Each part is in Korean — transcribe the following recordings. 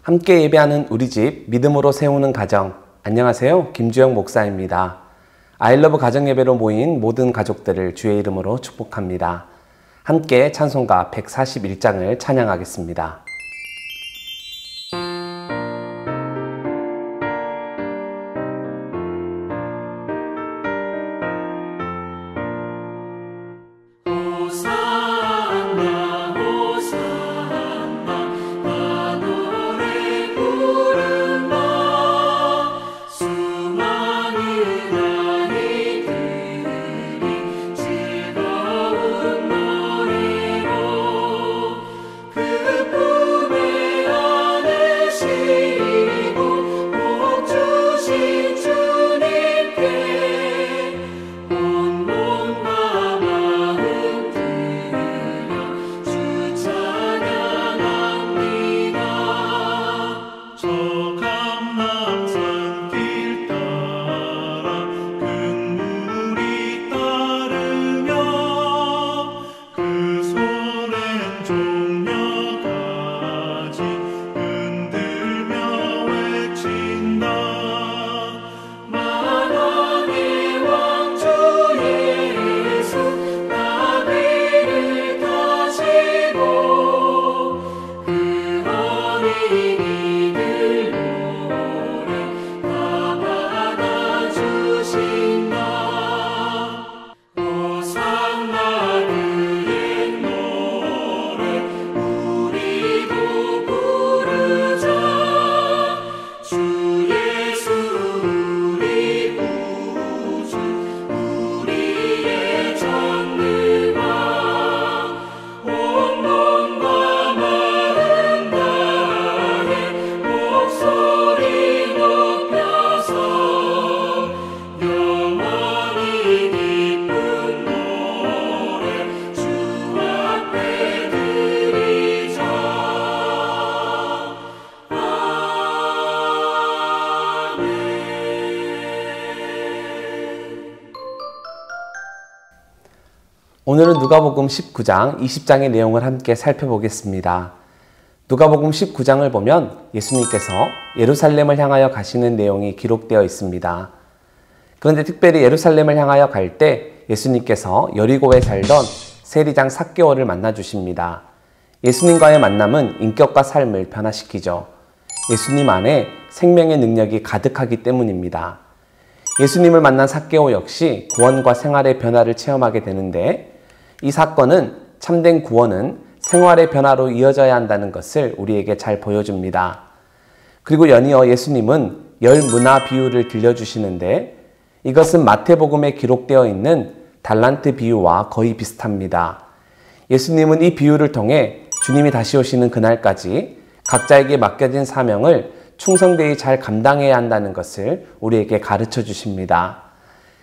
함께 예배하는 우리 집, 믿음으로 세우는 가정. 안녕하세요. 김주영 목사입니다. 아이러브 가정예배로 모인 모든 가족들을 주의 이름으로 축복합니다. 함께 찬송가 141장을 찬양하겠습니다. 오늘은 누가복음 19장, 20장의 내용을 함께 살펴보겠습니다. 누가복음 19장을 보면 예수님께서 예루살렘을 향하여 가시는 내용이 기록되어 있습니다. 그런데 특별히 예루살렘을 향하여 갈 때 예수님께서 여리고에 살던 세리장 삭개오를 만나 주십니다. 예수님과의 만남은 인격과 삶을 변화시키죠. 예수님 안에 생명의 능력이 가득하기 때문입니다. 예수님을 만난 삭개오 역시 구원과 생활의 변화를 체험하게 되는데, 이 사건은 참된 구원은 생활의 변화로 이어져야 한다는 것을 우리에게 잘 보여줍니다. 그리고 연이어 예수님은 열 문화 비유를 들려주시는데, 이것은 마태복음에 기록되어 있는 달란트 비유와 거의 비슷합니다. 예수님은 이 비유를 통해 주님이 다시 오시는 그날까지 각자에게 맡겨진 사명을 충성되이 잘 감당해야 한다는 것을 우리에게 가르쳐 주십니다.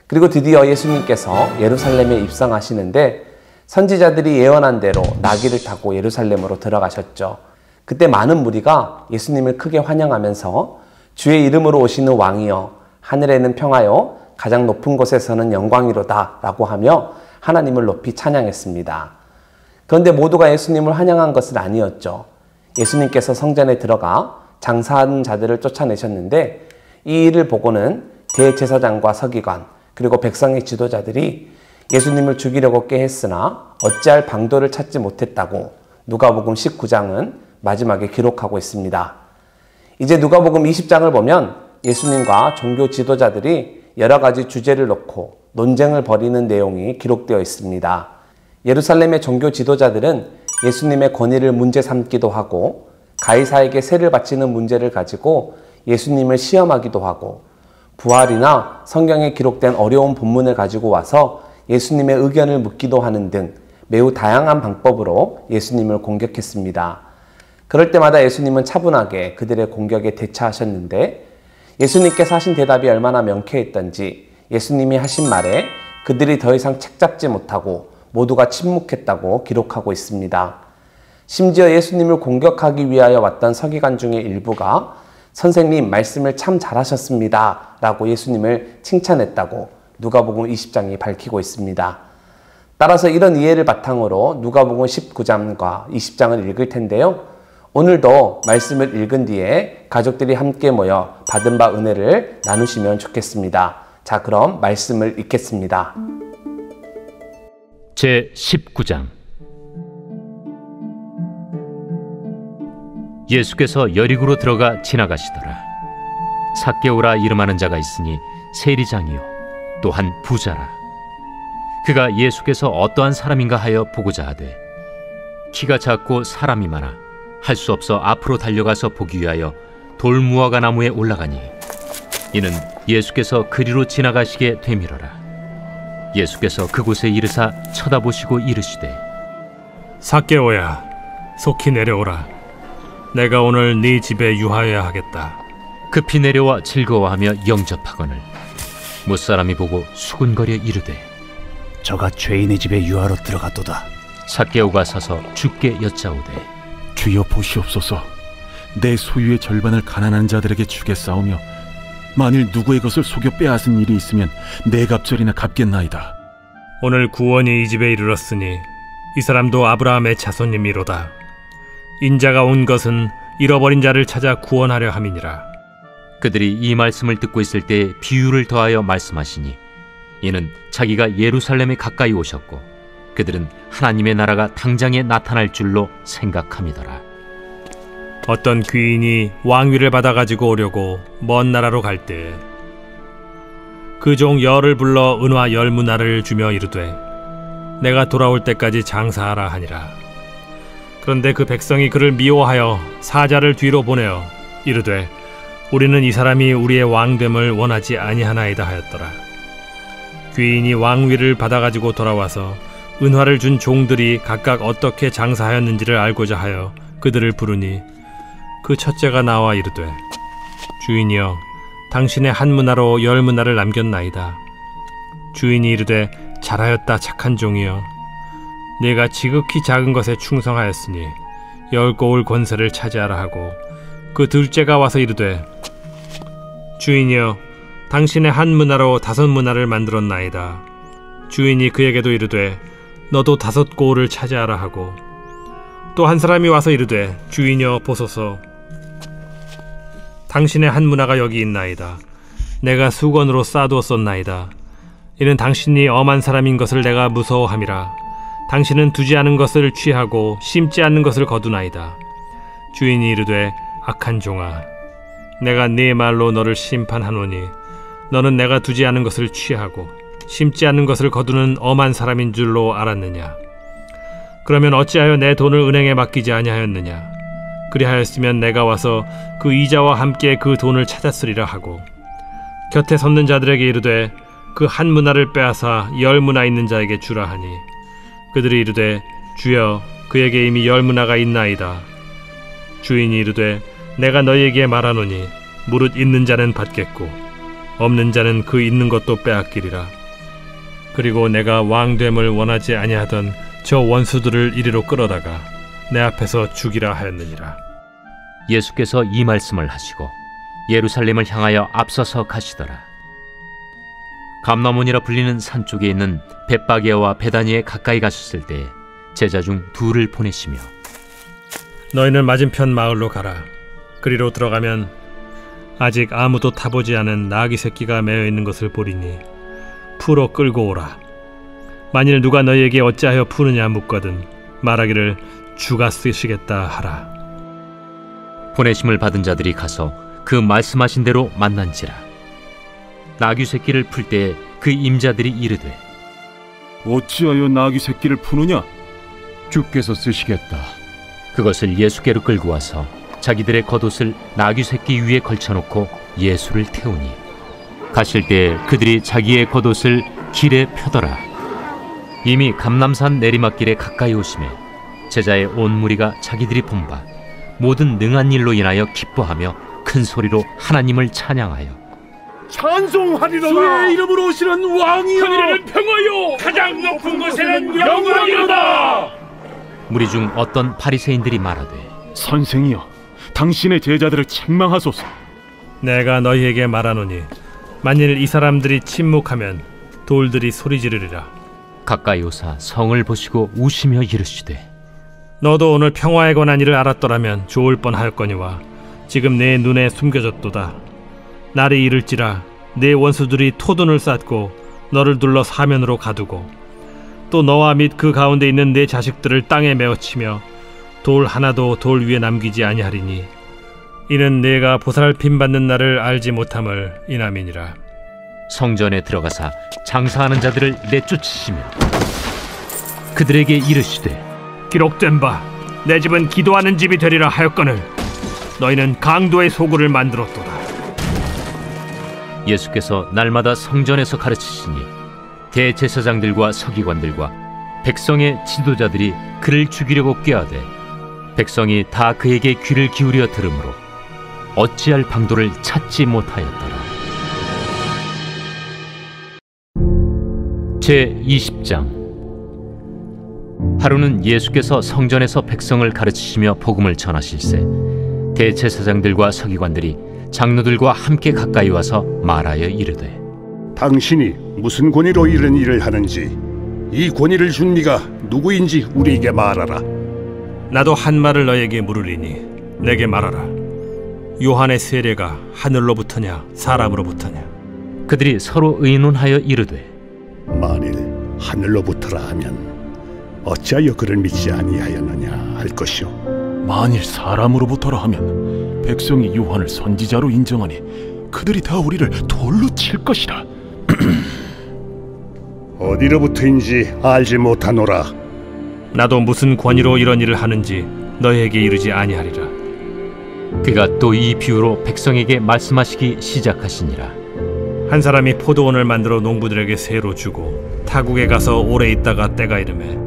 그리고 드디어 예수님께서 예루살렘에 입성하시는데, 선지자들이 예언한 대로 나귀를 타고 예루살렘으로 들어가셨죠. 그때 많은 무리가 예수님을 크게 환영하면서 주의 이름으로 오시는 왕이여, 하늘에는 평하여 가장 높은 곳에서는 영광이로다 라고 하며 하나님을 높이 찬양했습니다. 그런데 모두가 예수님을 환영한 것은 아니었죠. 예수님께서 성전에 들어가 장사하는 자들을 쫓아내셨는데, 이 일을 보고는 대제사장과 서기관 그리고 백성의 지도자들이 예수님을 죽이려고 꾀했으나 어찌할 방도를 찾지 못했다고 누가복음 19장은 마지막에 기록하고 있습니다. 이제 누가복음 20장을 보면 예수님과 종교 지도자들이 여러 가지 주제를 놓고 논쟁을 벌이는 내용이 기록되어 있습니다. 예루살렘의 종교 지도자들은 예수님의 권위를 문제 삼기도 하고, 가이사에게 세를 바치는 문제를 가지고 예수님을 시험하기도 하고, 부활이나 성경에 기록된 어려운 본문을 가지고 와서 예수님의 의견을 묻기도 하는 등 매우 다양한 방법으로 예수님을 공격했습니다. 그럴 때마다 예수님은 차분하게 그들의 공격에 대처하셨는데, 예수님께서 하신 대답이 얼마나 명쾌했던지 예수님이 하신 말에 그들이 더 이상 책잡지 못하고 모두가 침묵했다고 기록하고 있습니다. 심지어 예수님을 공격하기 위하여 왔던 서기관 중의 일부가 선생님 말씀을 참 잘하셨습니다 라고 예수님을 칭찬했다고 누가복음 20장이 밝히고 있습니다. 따라서 이런 이해를 바탕으로 누가복음 19장과 20장을 읽을 텐데요. 오늘도 말씀을 읽은 뒤에 가족들이 함께 모여 받은 바 은혜를 나누시면 좋겠습니다. 자, 그럼 말씀을 읽겠습니다. 제19장. 예수께서 여리고로 들어가 지나가시더라. 삭개오라 이름하는 자가 있으니 세리장이요 또한 부자라. 그가 예수께서 어떠한 사람인가 하여 보고자 하되 키가 작고 사람이 많아 할 수 없어 앞으로 달려가서 보기 위하여 돌무화과 나무에 올라가니 이는 예수께서 그리로 지나가시게 되밀어라. 예수께서 그곳에 이르사 쳐다보시고 이르시되 삭개오야, 속히 내려오라. 내가 오늘 네 집에 유하여야 하겠다. 급히 내려와 즐거워하며 영접하거늘 못사람이 보고 수군거려 이르되 저가 죄인의 집에 유하러 들어갔도다. 삭개오가 서서 주께 여짜오되 주여 보시옵소서. 내 소유의 절반을 가난한 자들에게 주겠사오며 만일 누구의 것을 속여 빼앗은 일이 있으면 네 갑절이나 갚겠나이다. 오늘 구원이 이 집에 이르렀으니 이 사람도 아브라함의 자손님이로다. 인자가 온 것은 잃어버린 자를 찾아 구원하려 함이니라. 그들이 이 말씀을 듣고 있을 때 비유를 더하여 말씀하시니 이는 자기가 예루살렘에 가까이 오셨고 그들은 하나님의 나라가 당장에 나타날 줄로 생각함이더라. 어떤 귀인이 왕위를 받아가지고 오려고 먼 나라로 갈 때 그 종 열을 불러 은화 10문화를 주며 이르되 내가 돌아올 때까지 장사하라 하니라. 그런데 그 백성이 그를 미워하여 사자를 뒤로 보내어 이르되 우리는 이 사람이 우리의 왕됨을 원하지 아니하나이다 하였더라. 귀인이 왕위를 받아가지고 돌아와서 은화를 준 종들이 각각 어떻게 장사하였는지를 알고자 하여 그들을 부르니 그 첫째가 나와 이르되 주인이여, 당신의 한 문화로 10문화를 남겼나이다. 주인이 이르되 잘하였다 착한 종이여, 네가 지극히 작은 것에 충성하였으니 10고을 권세를 차지하라 하고 그 둘째가 와서 이르되 주인이여, 당신의 한 문화로 5문화를 만들었나이다. 주인이 그에게도 이르되 너도 5고을을 차지하라 하고 또 한 사람이 와서 이르되 주인이여 보소서, 당신의 한 문화가 여기 있나이다. 내가 수건으로 싸두었었나이다. 이는 당신이 엄한 사람인 것을 내가 무서워함이라. 당신은 두지 않은 것을 취하고 심지 않는 것을 거두나이다. 주인이 이르되 악한 종아, 내가 네 말로 너를 심판하노니 너는 내가 두지 않은 것을 취하고 심지 않는 것을 거두는 엄한 사람인 줄로 알았느냐? 그러면 어찌하여 내 돈을 은행에 맡기지 아니하였느냐? 그리하였으면 내가 와서 그 이자와 함께 그 돈을 찾았으리라 하고 곁에 섰는 자들에게 이르되 그 한 문화를 빼앗아 10문화 있는 자에게 주라 하니 그들이 이르되 주여, 그에게 이미 10문화가 있나이다. 주인이 이르되 내가 너희에게 말하노니 무릇 있는 자는 받겠고 없는 자는 그 있는 것도 빼앗기리라. 그리고 내가 왕됨을 원하지 아니하던 저 원수들을 이리로 끌어다가 내 앞에서 죽이라 하였느니라. 예수께서 이 말씀을 하시고 예루살렘을 향하여 앞서서 가시더라. 감람원이라 불리는 산 쪽에 있는 벳바게와 베다니에 가까이 가셨을 때 제자 중 둘을 보내시며 너희는 맞은편 마을로 가라. 그리로 들어가면 아직 아무도 타보지 않은 나귀 새끼가 매여 있는 것을 보리니 풀어 끌고 오라. 만일 누가 너희에게 어찌하여 푸느냐 묻거든 말하기를 주가 쓰시겠다 하라. 보내심을 받은 자들이 가서 그 말씀하신 대로 만난지라. 나귀 새끼를 풀 때 그 임자들이 이르되 어찌하여 나귀 새끼를 푸느냐? 주께서 쓰시겠다. 그것을 예수께로 끌고 와서 자기들의 겉옷을 나귀 새끼 위에 걸쳐놓고 예수를 태우니 가실 때 그들이 자기의 겉옷을 길에 펴더라. 이미 감람산 내리막길에 가까이 오심에 제자의 온 무리가 자기들이 본 바 모든 능한 일로 인하여 기뻐하며 큰 소리로 하나님을 찬양하여 찬송하리로다. 주의 이름으로 오시는 왕이여, 하늘을 평하여 가장 높은 곳에는 영광이로다. 무리 중 어떤 바리새인들이 말하되 선생이여, 당신의 제자들을 책망하소서. 내가 너희에게 말하노니 만일 이 사람들이 침묵하면 돌들이 소리 지르리라. 가까이 오사 성을 보시고 우시며 이르시되 너도 오늘 평화에 관한 일을 알았더라면 좋을 뻔하였거니와 지금 내 눈에 숨겨졌도다. 날이 이를지라 내 원수들이 토둔을 쌓고 너를 둘러 사면으로 가두고 또 너와 및 그 가운데 있는 내 자식들을 땅에 메어치며 돌 하나도 돌 위에 남기지 아니하리니 이는 내가 보살핌 받는 날을 알지 못함을 인함이니라. 성전에 들어가사 장사하는 자들을 내쫓으시며 그들에게 이르시되 기록된 바 내 집은 기도하는 집이 되리라 하였거늘 너희는 강도의 소굴을 만들었도다. 예수께서 날마다 성전에서 가르치시니 대제사장들과 서기관들과 백성의 지도자들이 그를 죽이려고 꾀하되 백성이 다 그에게 귀를 기울여 들으므로 어찌할 방도를 찾지 못하였더라. 제20장. 하루는 예수께서 성전에서 백성을 가르치시며 복음을 전하실세 대제사장들과 서기관들이 장로들과 함께 가까이 와서 말하여 이르되 당신이 무슨 권위로 이런 일을 하는지 이 권위를 준 네가 누구인지 우리에게 말하라. 나도 한 말을 너에게 물으리니 내게 말하라. 요한의 세례가 하늘로부터냐 사람으로부터냐? 그들이 서로 의논하여 이르되 만일 하늘로부터라 하면 어찌하여 그를 믿지 아니하였느냐 할 것이요 만일 사람으로부터라 하면 백성이 요한을 선지자로 인정하니 그들이 다 우리를 돌로 칠 것이라. 어디로부터인지 알지 못하노라. 나도 무슨 권위로 이런 일을 하는지 너희에게 이르지 아니하리라. 그가 또 이 비유로 백성에게 말씀하시기 시작하시니라. 한 사람이 포도원을 만들어 농부들에게 세로 주고 타국에 가서 오래 있다가 때가 이르매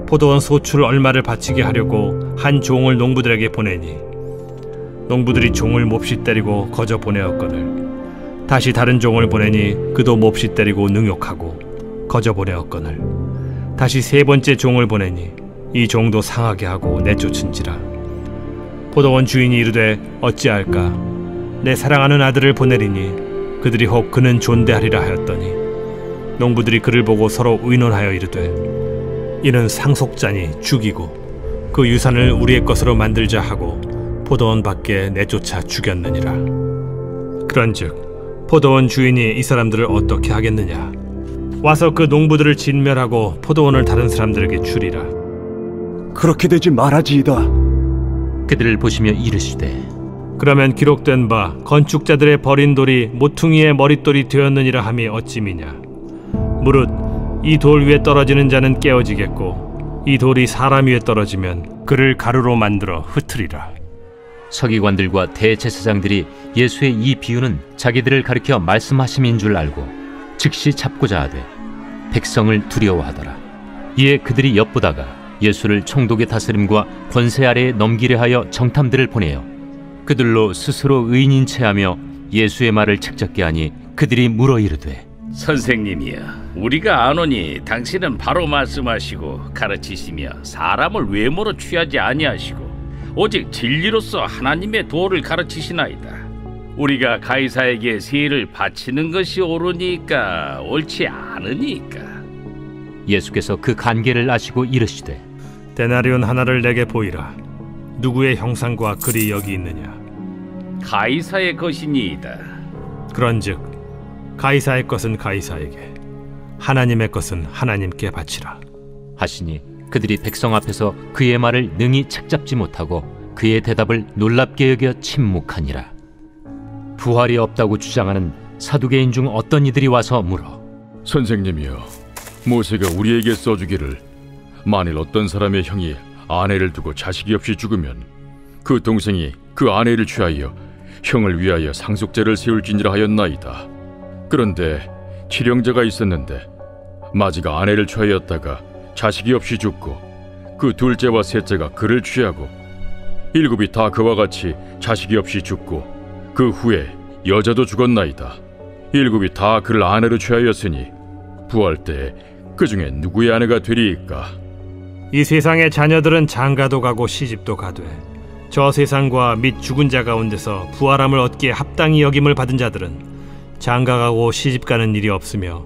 포도원 소출 얼마를 바치게 하려고 한 종을 농부들에게 보내니 농부들이 종을 몹시 때리고 거저 보내었거늘 다시 다른 종을 보내니 그도 몹시 때리고 능욕하고 거저 보내었거늘 다시 세 번째 종을 보내니 이 종도 상하게 하고 내쫓은지라. 포도원 주인이 이르되 어찌할까? 내 사랑하는 아들을 보내리니 그들이 혹 그는 존대하리라 하였더니 농부들이 그를 보고 서로 의논하여 이르되 이는 상속자니 죽이고 그 유산을 우리의 것으로 만들자 하고 포도원 밖에 내쫓아 죽였느니라. 그런즉 포도원 주인이 이 사람들을 어떻게 하겠느냐? 와서 그 농부들을 진멸하고 포도원을 다른 사람들에게 주리라. 그렇게 되지 말아지이다. 그들을 보시며 이르시되 그러면 기록된 바 건축자들의 버린 돌이 모퉁이의 머릿돌이 되었느니라 함이 어찌미냐? 무릇 이 돌 위에 떨어지는 자는 깨어지겠고 이 돌이 사람 위에 떨어지면 그를 가루로 만들어 흩으리라. 서기관들과 대제사장들이 예수의 이 비유는 자기들을 가리켜 말씀하심인 줄 알고 즉시 잡고자 하되 백성을 두려워하더라. 이에 그들이 엿보다가 예수를 총독의 다스림과 권세 아래에 넘기려 하여 정탐들을 보내어 그들로 스스로 의인인 체하며 예수의 말을 책잡게 하니 그들이 물어 이르되 선생님이여, 우리가 아노니 당신은 바로 말씀하시고 가르치시며 사람을 외모로 취하지 아니하시고 오직 진리로서 하나님의 도를 가르치시나이다. 우리가 가이사에게 세를 바치는 것이 옳으니까 옳지 않으니까. 예수께서 그 간계를 아시고 이르시되 데나리온 하나를 내게 보이라. 누구의 형상과 글이 여기 있느냐? 가이사의 것이니이다. 그런즉 가이사의 것은 가이사에게, 하나님의 것은 하나님께 바치라 하시니 그들이 백성 앞에서 그의 말을 능히 책잡지 못하고 그의 대답을 놀랍게 여겨 침묵하니라. 부활이 없다고 주장하는 사두개인 중 어떤 이들이 와서 물어 선생님이여, 모세가 우리에게 써주기를 만일 어떤 사람의 형이 아내를 두고 자식이 없이 죽으면 그 동생이 그 아내를 취하여 형을 위하여 상속제를 세울지니라 하였나이다. 그런데 칠형제가 있었는데 마지가 아내를 취하였다가 자식이 없이 죽고 그 둘째와 셋째가 그를 취하고 일곱이 다 그와 같이 자식이 없이 죽고 그 후에 여자도 죽었나이다. 일곱이 다 그를 아내로 취하였으니 부활 때 그 중에 누구의 아내가 되리이까? 이 세상의 자녀들은 장가도 가고 시집도 가되 저 세상과 및 죽은 자 가운데서 부활함을 얻기에 합당히 여김을 받은 자들은 장가가고 시집가는 일이 없으며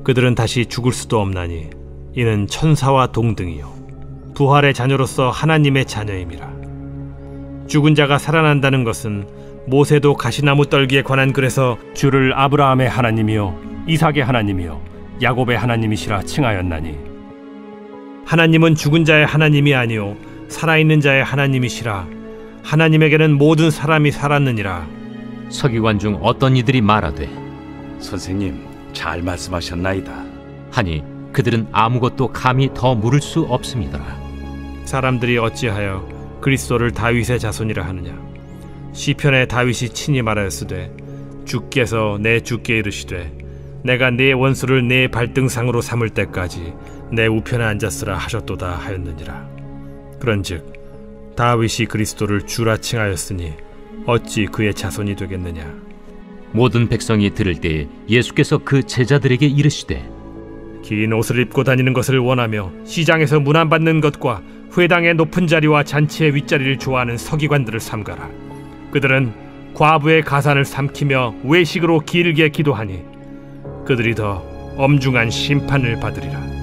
그들은 다시 죽을 수도 없나니 이는 천사와 동등이요 부활의 자녀로서 하나님의 자녀임이라. 죽은 자가 살아난다는 것은 모세도 가시나무 떨기에 관한 글에서 주를 아브라함의 하나님이요 이삭의 하나님이요 야곱의 하나님이시라 칭하였나니, 하나님은 죽은 자의 하나님이 아니요 살아있는 자의 하나님이시라. 하나님에게는 모든 사람이 살았느니라. 서기관 중 어떤 이들이 말하되, 선생님, 잘 말씀하셨나이다. 하니 그들은 아무것도 감히 더 물을 수 없음이더라. 사람들이 어찌하여 그리스도를 다윗의 자손이라 하느냐? 시편에 다윗이 친히 말하였으되, 주께서 내 주께 이르시되 내가 네 원수를 네 발등상으로 삼을 때까지 내 우편에 앉았으라 하셨도다 하였느니라. 그런즉 다윗이 그리스도를 주라 칭하였으니 어찌 그의 자손이 되겠느냐? 모든 백성이 들을 때에 예수께서 그 제자들에게 이르시되, 긴 옷을 입고 다니는 것을 원하며 시장에서 문안받는 것과 회당의 높은 자리와 잔치의 윗자리를 좋아하는 서기관들을 삼가라. 그들은 과부의 가산을 삼키며 외식으로 길게 기도하니 그들이 더 엄중한 심판을 받으리라.